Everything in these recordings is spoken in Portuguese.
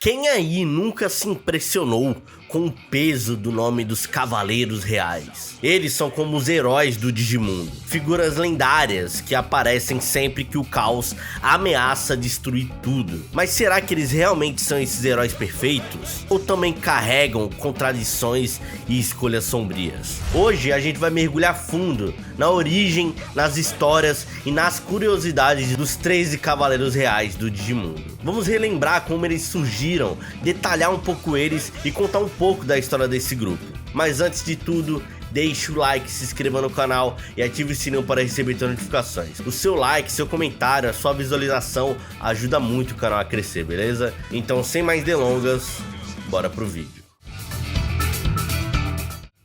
Quem aí nunca se impressionou com o peso do nome dos Cavaleiros Reais? Eles são como os heróis do Digimundo, figuras lendárias que aparecem sempre que o caos ameaça destruir tudo. Mas será que eles realmente são esses heróis perfeitos? Ou também carregam contradições e escolhas sombrias? Hoje a gente vai mergulhar fundo na origem, nas histórias e nas curiosidades dos 13 Cavaleiros Reais do Digimundo. Vamos relembrar como eles surgiram, detalhar um pouco eles e contar um pouco da história desse grupo. Mas antes de tudo, deixe o like, se inscreva no canal e ative o sininho para receber todas as notificações. O seu like, seu comentário, a sua visualização ajuda muito o canal a crescer, beleza? Então, sem mais delongas, bora pro vídeo.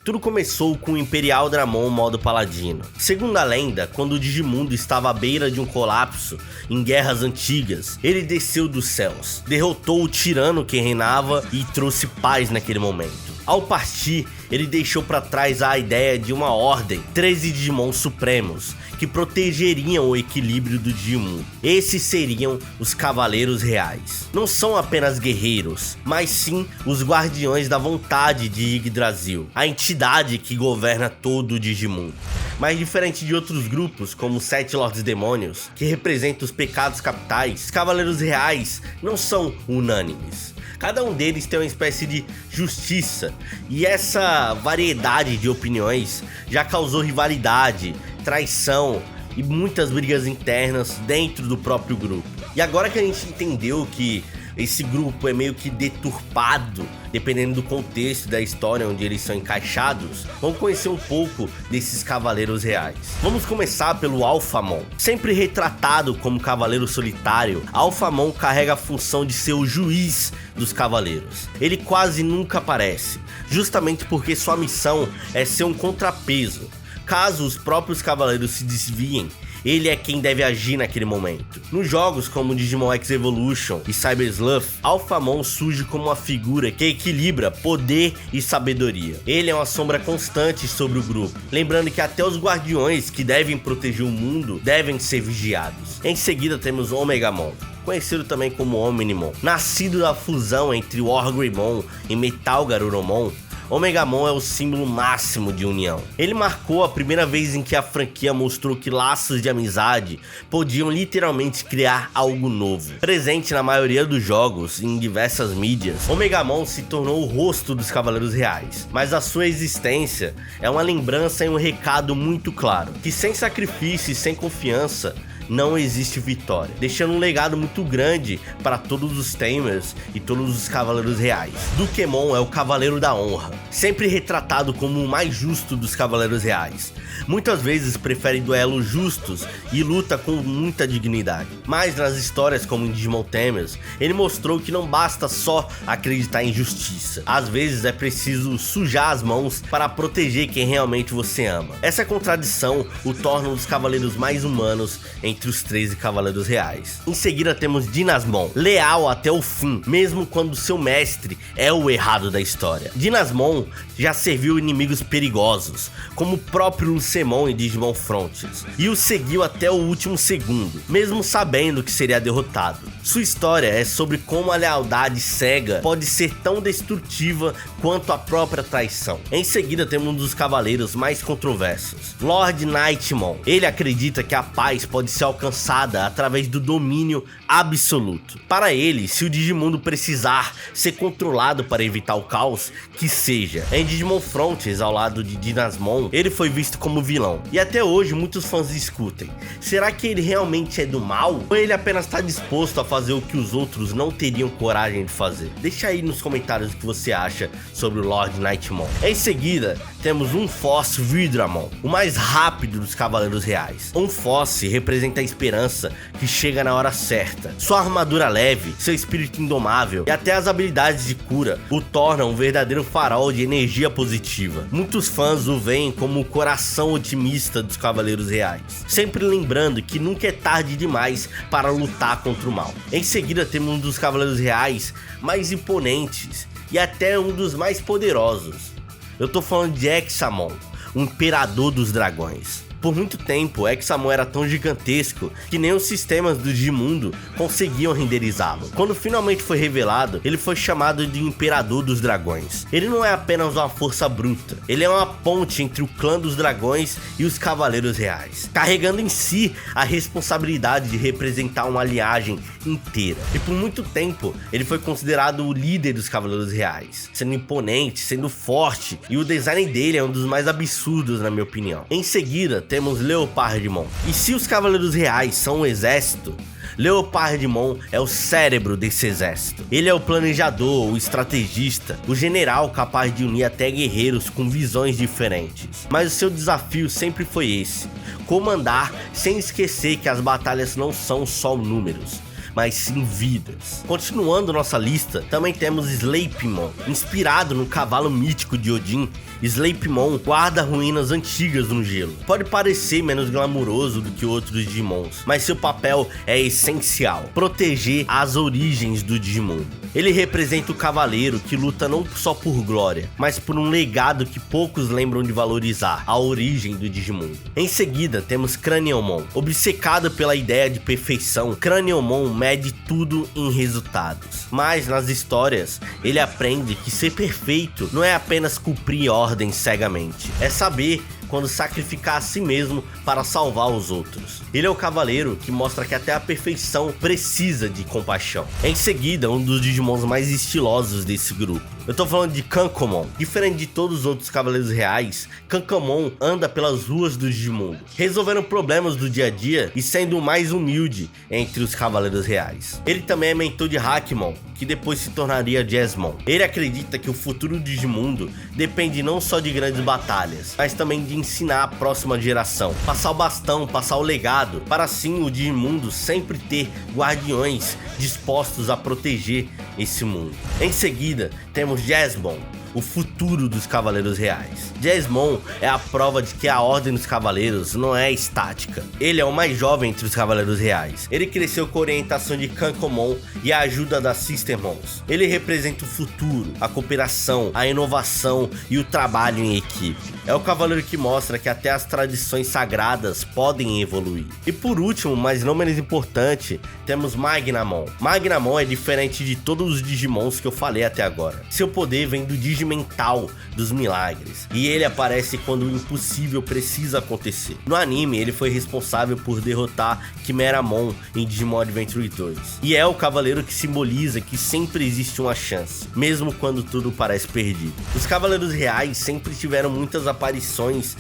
Tudo começou com o Imperial Dramon modo paladino. Segundo a lenda, quando o Digimundo estava à beira de um colapso em guerras antigas, ele desceu dos céus, derrotou o tirano que reinava e trouxe paz naquele momento. Ao partir, ele deixou para trás a ideia de uma ordem, 13 Digimons supremos, que protegeriam o equilíbrio do Digimundo. Esses seriam os Cavaleiros Reais. Não são apenas guerreiros, mas sim os guardiões da vontade de Yggdrasil, a entidade que governa todo o Digimundo. Mas diferente de outros grupos, como os 7 Lordes Demônios, que representam os pecados capitais, os Cavaleiros Reais não são unânimes. Cada um deles tem uma espécie de justiça, e essa variedade de opiniões já causou rivalidade, traição e muitas brigas internas dentro do próprio grupo. E agora que a gente entendeu que esse grupo é meio que deturpado, dependendo do contexto da história onde eles são encaixados, vamos conhecer um pouco desses Cavaleiros Reais. Vamos começar pelo Alphamon. Sempre retratado como cavaleiro solitário, Alphamon carrega a função de ser o juiz dos cavaleiros. Ele quase nunca aparece, justamente porque sua missão é ser um contrapeso. Caso os próprios cavaleiros se desviem, ele é quem deve agir naquele momento. Nos jogos como Digimon X Evolution e Cyber Sleuth, Alphamon surge como uma figura que equilibra poder e sabedoria. Ele é uma sombra constante sobre o grupo, lembrando que até os guardiões que devem proteger o mundo devem ser vigiados. Em seguida temos Omegamon, conhecido também como Omnimon. Nascido da fusão entre Wargreymon e Metal Garurumon, Omegamon é o símbolo máximo de união. Ele marcou a primeira vez em que a franquia mostrou que laços de amizade podiam literalmente criar algo novo. Presente na maioria dos jogos e em diversas mídias, Omegamon se tornou o rosto dos Cavaleiros Reais, mas a sua existência é uma lembrança e um recado muito claro, que sem sacrifício e sem confiança, não existe vitória, deixando um legado muito grande para todos os Tamers e todos os Cavaleiros Reais. Dukemon é o Cavaleiro da Honra, sempre retratado como o mais justo dos Cavaleiros Reais. Muitas vezes prefere duelos justos e luta com muita dignidade. Mas nas histórias como em Digimon Tamers, ele mostrou que não basta só acreditar em justiça. Às vezes é preciso sujar as mãos para proteger quem realmente você ama. Essa contradição o torna um dos cavaleiros mais humanos entre os 13 Cavaleiros Reais. Em seguida temos Dynasmon, leal até o fim, mesmo quando seu mestre é o errado da história. Dynasmon já serviu inimigos perigosos, como o próprio Lucemon em Digimon Frontiers, e o seguiu até o último segundo, mesmo sabendo que seria derrotado. Sua história é sobre como a lealdade cega pode ser tão destrutiva quanto a própria traição. Em seguida temos um dos cavaleiros mais controversos, Lord Nightmon. Ele acredita que a paz pode ser alcançada através do domínio absoluto. Para ele, se o Digimundo precisar ser controlado para evitar o caos, que seja. Em Digimon Frontiers, ao lado de Dynasmon, ele foi visto como vilão, e até hoje muitos fãs discutem: será que ele realmente é do mal? Ou ele apenas está disposto a fazer o que os outros não teriam coragem de fazer? Deixa aí nos comentários o que você acha sobre o Lord Nightmon. Em seguida, temos Unforce Vidramon, o mais rápido dos Cavaleiros Reais. Unforce representa a esperança que chega na hora certa. Sua armadura leve, seu espírito indomável e até as habilidades de cura o tornam um verdadeiro farol de energia positiva. Muitos fãs o veem como o coração otimista dos Cavaleiros Reais, sempre lembrando que nunca é tarde demais para lutar contra o mal. Em seguida temos um dos Cavaleiros Reais mais imponentes e até um dos mais poderosos. Eu tô falando de Examon, o Imperador dos Dragões. Por muito tempo, Examon era tão gigantesco que nem os sistemas do Digimundo conseguiam renderizá-lo. Quando finalmente foi revelado, ele foi chamado de Imperador dos Dragões. Ele não é apenas uma força bruta, ele é uma ponte entre o clã dos dragões e os Cavaleiros Reais, carregando em si a responsabilidade de representar uma linhagem inteira. E por muito tempo, ele foi considerado o líder dos Cavaleiros Reais, sendo imponente, sendo forte, e o design dele é um dos mais absurdos na minha opinião. Em seguida, temos Leopardmon. E se os Cavaleiros Reais são um exército, Leopardmon é o cérebro desse exército. Ele é o planejador, o estrategista, o general capaz de unir até guerreiros com visões diferentes. Mas o seu desafio sempre foi esse: comandar sem esquecer que as batalhas não são só números, mas sim vidas. Continuando nossa lista, também temos Sleipmon. Inspirado no cavalo mítico de Odin, Sleipmon guarda ruínas antigas no gelo. Pode parecer menos glamuroso do que outros Digimons, mas seu papel é essencial: proteger as origens do Digimundo. Ele representa o cavaleiro que luta não só por glória, mas por um legado que poucos lembram de valorizar: a origem do Digimundo. Em seguida, temos Craniomon. Obcecado pela ideia de perfeição, Craniomon mede tudo em resultados. Mas nas histórias, ele aprende que ser perfeito não é apenas cumprir ordens cegamente, é saber quando sacrificar a si mesmo para salvar os outros. Ele é o cavaleiro que mostra que até a perfeição precisa de compaixão. Em seguida, um dos Digimons mais estilosos desse grupo. Eu tô falando de Kankomon. Diferente de todos os outros Cavaleiros Reais, Kankomon anda pelas ruas do Digimundo, resolvendo problemas do dia a dia e sendo o mais humilde entre os Cavaleiros Reais. Ele também é mentor de Hackmon, que depois se tornaria Jazzmon. Ele acredita que o futuro do Digimundo depende não só de grandes batalhas, mas também de ensinar a próxima geração, passar o bastão, passar o legado, para assim o Digimundo sempre ter guardiões dispostos a proteger esse mundo. Em seguida, temos Jazzmon, o futuro dos Cavaleiros Reais. Jazzmon é a prova de que a Ordem dos Cavaleiros não é estática. Ele é o mais jovem entre os Cavaleiros Reais. Ele cresceu com a orientação de Kankomon e a ajuda das Sistermons. Ele representa o futuro, a cooperação, a inovação e o trabalho em equipe. É o cavaleiro que mostra que até as tradições sagradas podem evoluir. E por último, mas não menos importante, temos Magnamon. Magnamon é diferente de todos os Digimons que eu falei até agora. Seu poder vem do Digimental dos milagres, e ele aparece quando o impossível precisa acontecer. No anime, ele foi responsável por derrotar Chimeramon em Digimon Adventure 2, e é o cavaleiro que simboliza que sempre existe uma chance, mesmo quando tudo parece perdido. Os Cavaleiros Reais sempre tiveram muitas aparições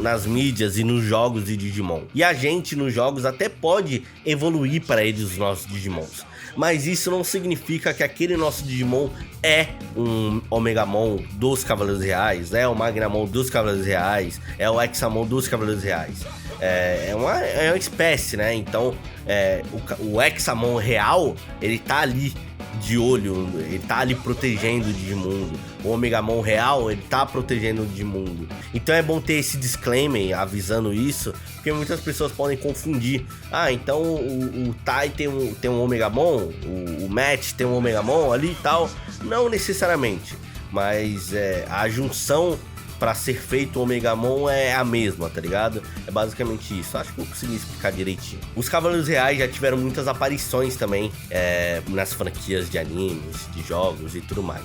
nas mídias e nos jogos de Digimon, e a gente nos jogos até pode evoluir para eles os nossos Digimons, mas isso não significa que aquele nosso Digimon é um Omegamon dos Cavaleiros Reais, é o Magnamon dos Cavaleiros Reais, é o Examon dos Cavaleiros Reais. É uma espécie, né? Então, o Examon real, ele tá ali de olho, ele tá ali protegendo o Digimundo. O Omegamon real, ele tá protegendo o Digimundo. Então é bom ter esse disclaimer avisando isso, porque muitas pessoas podem confundir. Ah, então o Tai tem um Omegamon, o Matt tem um Omegamon ali e tal. Não necessariamente, mas a junção para ser feito o Omegamon é a mesma, tá ligado? É basicamente isso. Acho que eu consegui explicar direitinho. Os Cavaleiros Reais já tiveram muitas aparições também nas franquias de animes, de jogos e tudo mais.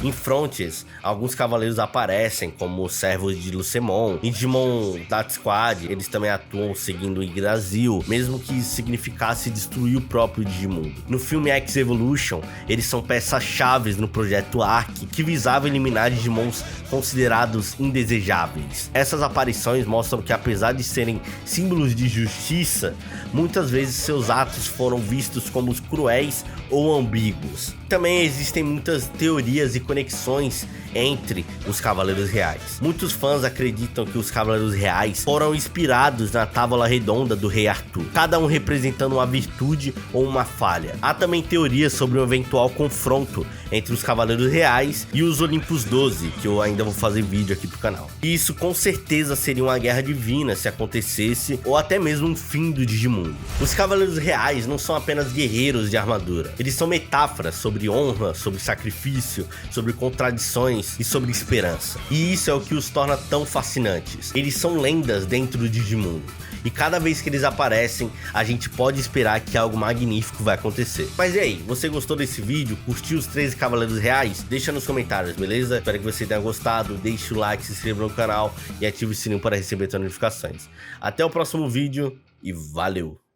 Em Frontiers, alguns cavaleiros aparecem como os servos de Lucemon. Em Digimon Dart Squad, eles também atuam seguindo o Yggdrasil, mesmo que isso significasse destruir o próprio Digimundo. No filme X Evolution, eles são peças-chave no projeto Ark, que visava eliminar Digimons considerados indesejáveis. Essas aparições mostram que, apesar de serem símbolos de justiça, muitas vezes seus atos foram vistos como cruéis ou ambíguos. Também existem muitas teorias e conexões entre os Cavaleiros Reais. Muitos fãs acreditam que os Cavaleiros Reais foram inspirados na Távola Redonda do Rei Arthur, cada um representando uma virtude ou uma falha. Há também teorias sobre um eventual confronto entre os Cavaleiros Reais e os Olympus 12, que eu ainda vou fazer vídeo aqui pro canal. E isso com certeza seria uma guerra divina se acontecesse, ou até mesmo um fim do Digimundo. Os Cavaleiros Reais não são apenas guerreiros de armadura, eles são metáforas sobre sobre honra, sobre sacrifício, sobre contradições e sobre esperança. E isso é o que os torna tão fascinantes. Eles são lendas dentro do Digimundo. E cada vez que eles aparecem, a gente pode esperar que algo magnífico vai acontecer. Mas e aí, você gostou desse vídeo? Curtiu os 13 Cavaleiros Reais? Deixa nos comentários, beleza? Espero que você tenha gostado, deixe o like, se inscreva no canal e ative o sininho para receber as notificações. Até o próximo vídeo e valeu!